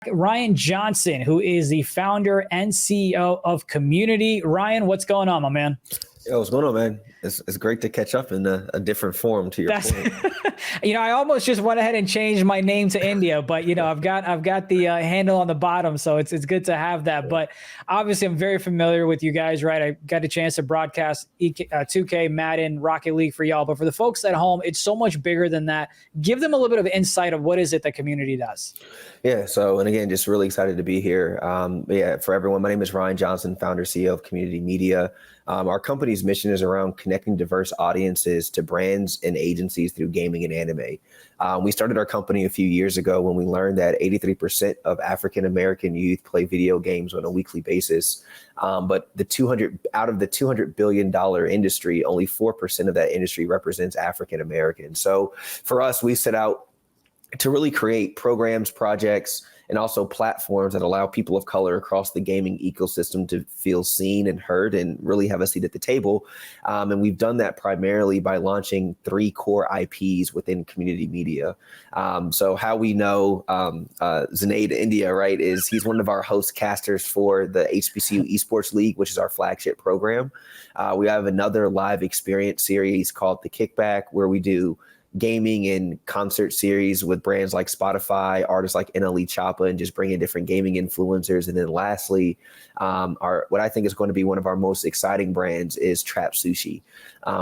Ryan Johnson, who is the founder and CEO of Cxmmunity. Ryan, what's going on, my man? Yo, what's going on, man? It's great to catch up in a different form, to your point. I almost just went ahead and changed my name to India, but I've got the handle on the bottom, so it's good to have that. But obviously, I'm very familiar with you guys, right? I got a chance to broadcast 2K, Madden, Rocket League for y'all, but for the folks at home, it's so much bigger than that. Give them a little bit of insight of what is it that Cxmmunity does. Yeah. So, and again, just really excited to be here. For everyone, my name is Ryan Johnson, founder, CEO of Cxmmunity Media. Our company's mission is around connecting diverse audiences to brands and agencies through gaming and anime. We started our company a few years ago when we learned that 83% of African-American youth play video games on a weekly basis. But out of the $200 billion industry, only 4% of that industry represents African-Americans. So for us, we set out to really create programs, projects, and also platforms that allow people of color across the gaming ecosystem to feel seen and heard and really have a seat at the table. And we've done that primarily by launching 3 core IPs within Cxmmunity Media. So how we know Zaid India, right, is he's one of our host casters for the HBCU Esports League, which is our flagship program. We have another live experience series called The Kickback, where we do gaming and concert series with brands like Spotify, artists like NLE Choppa, and just bringing different gaming influencers. And then lastly, what I think is going to be one of our most exciting brands is Trap Sushi,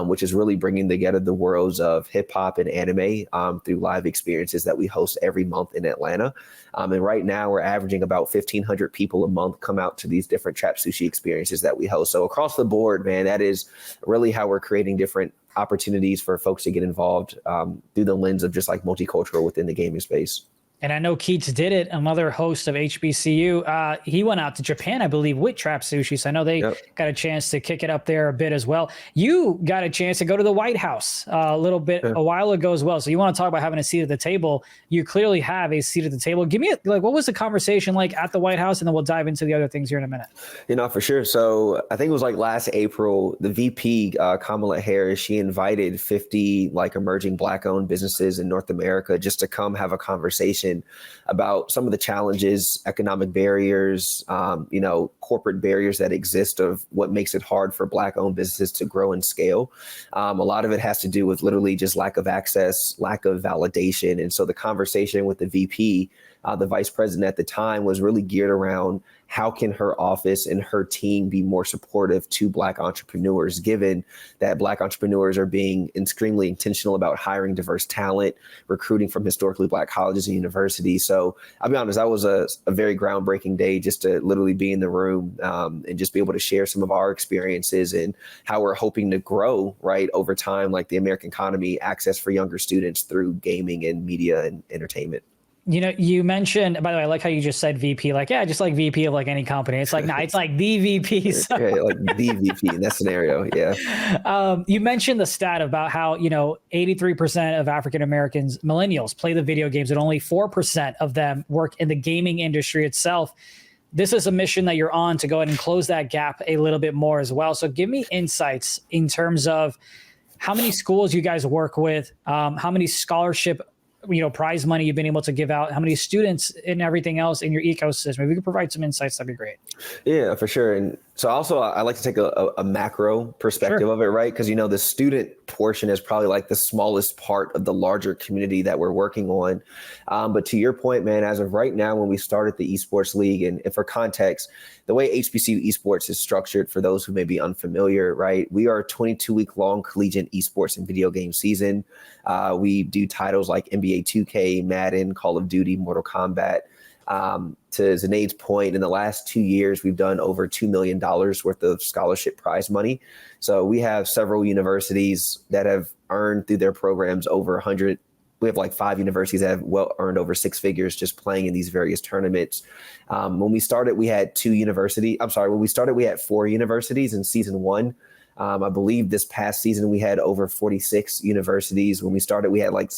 which is really bringing together the worlds of hip hop and anime through live experiences that we host every month in Atlanta. And right now we're averaging about 1,500 people a month come out to these different Trap Sushi experiences that we host. So across the board, man, that is really how we're creating different opportunities for folks to get involved through the lens of just like multicultural within the gaming space. And I know Keats did it, another host of HBCU. He went out to Japan, I believe, with Trap Sushi. So I know they got a chance to kick it up there a bit as well. You got a chance to go to the White House a little bit a while ago as well. So you want to talk about having a seat at the table. You clearly have a seat at the table. Give me what was the conversation like at the White House? And then we'll dive into the other things here in a minute. For sure. So I think it was like last April, the VP, Kamala Harris, she invited 50 like emerging Black-owned businesses in North America just to come have a conversation about some of the challenges, economic barriers, corporate barriers that exist of what makes it hard for Black-owned businesses to grow and scale. A lot of it has to do with literally just lack of access, lack of validation. And so the conversation with the VP, the vice president at the time, was really geared around how can her office and her team be more supportive to Black entrepreneurs, given that Black entrepreneurs are being extremely intentional about hiring diverse talent, recruiting from historically Black colleges and universities. So I'll be honest, that was a very groundbreaking day just to literally be in the room and just be able to share some of our experiences and how we're hoping to grow, right, over time, like the American economy, access for younger students through gaming and media and entertainment. You mentioned, by the way, I like how you just said VP, just like VP of like any company. It's like, it's like the VP. So. Yeah, like the VP in that scenario. Yeah. You mentioned the stat about how, 83% of African-Americans, millennials, play the video games and only 4% of them work in the gaming industry itself. This is a mission that you're on to go ahead and close that gap a little bit more as well. So give me insights in terms of how many schools you guys work with, how many scholarship prize money you've been able to give out, how many students and everything else in your ecosystem. If we could provide some insights, that'd be great. Yeah, for sure. And so also I like to take a macro perspective of it, right? Because, the student portion is probably like the smallest part of the larger community that we're working on. But to your point, man, as of right now, when we started the Esports League, and for context, the way HBCU Esports is structured, for those who may be unfamiliar, right? We are a 22-week long collegiate esports and video game season. We do titles like NBA 2K, Madden, Call of Duty, Mortal Kombat. To Zaid's point, in the last 2 years, we've done over $2 million worth of scholarship prize money. So we have several universities that have earned through their programs over 100. We have like 5 universities that have earned over 6 figures just playing in these various tournaments. When we started, we had 4 universities in season 1. I believe this past season, we had over 46 universities. When we started, we had like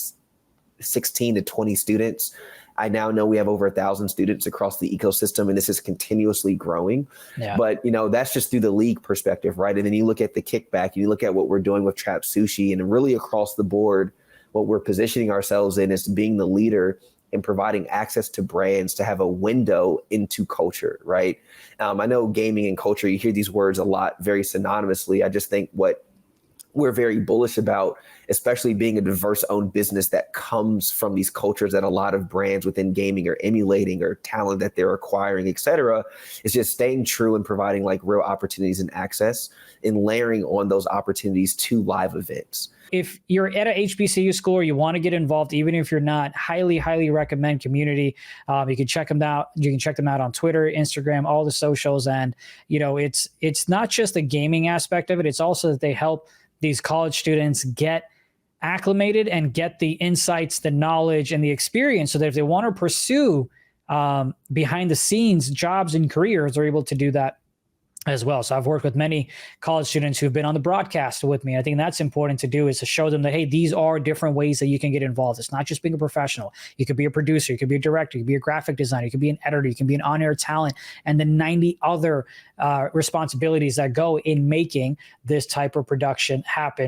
16 to 20 students. I now know we have over 1,000 students across the ecosystem, and this is continuously growing. Yeah. But, that's just through the league perspective, right? And then you look at the kickback, you look at what we're doing with Trap Sushi, and really across the board, what we're positioning ourselves in is being the leader and providing access to brands to have a window into culture, right? I know gaming and culture, you hear these words a lot very synonymously. I just think what we're very bullish about, especially being a diverse owned business that comes from these cultures that a lot of brands within gaming are emulating, or talent that they're acquiring, et cetera, is just staying true and providing like real opportunities and access and layering on those opportunities to live events. If you're at a HBCU school or you want to get involved, even if you're not, highly recommend Cxmmunity. You can check them out. You can check them out on Twitter, Instagram, all the socials. And, it's not just the gaming aspect of it. It's also that they help these college students get acclimated and get the insights, the knowledge, and the experience so that if they want to pursue behind the scenes jobs and careers, they're able to do that as well. So I've worked with many college students who've been on the broadcast with me. I think that's important to do, is to show them that, hey, these are different ways that you can get involved. It's not just being a professional. You could be a producer, you could be a director, you could be a graphic designer, you could be an editor, you can be an on-air talent, and then 90 other responsibilities that go in making this type of production happen.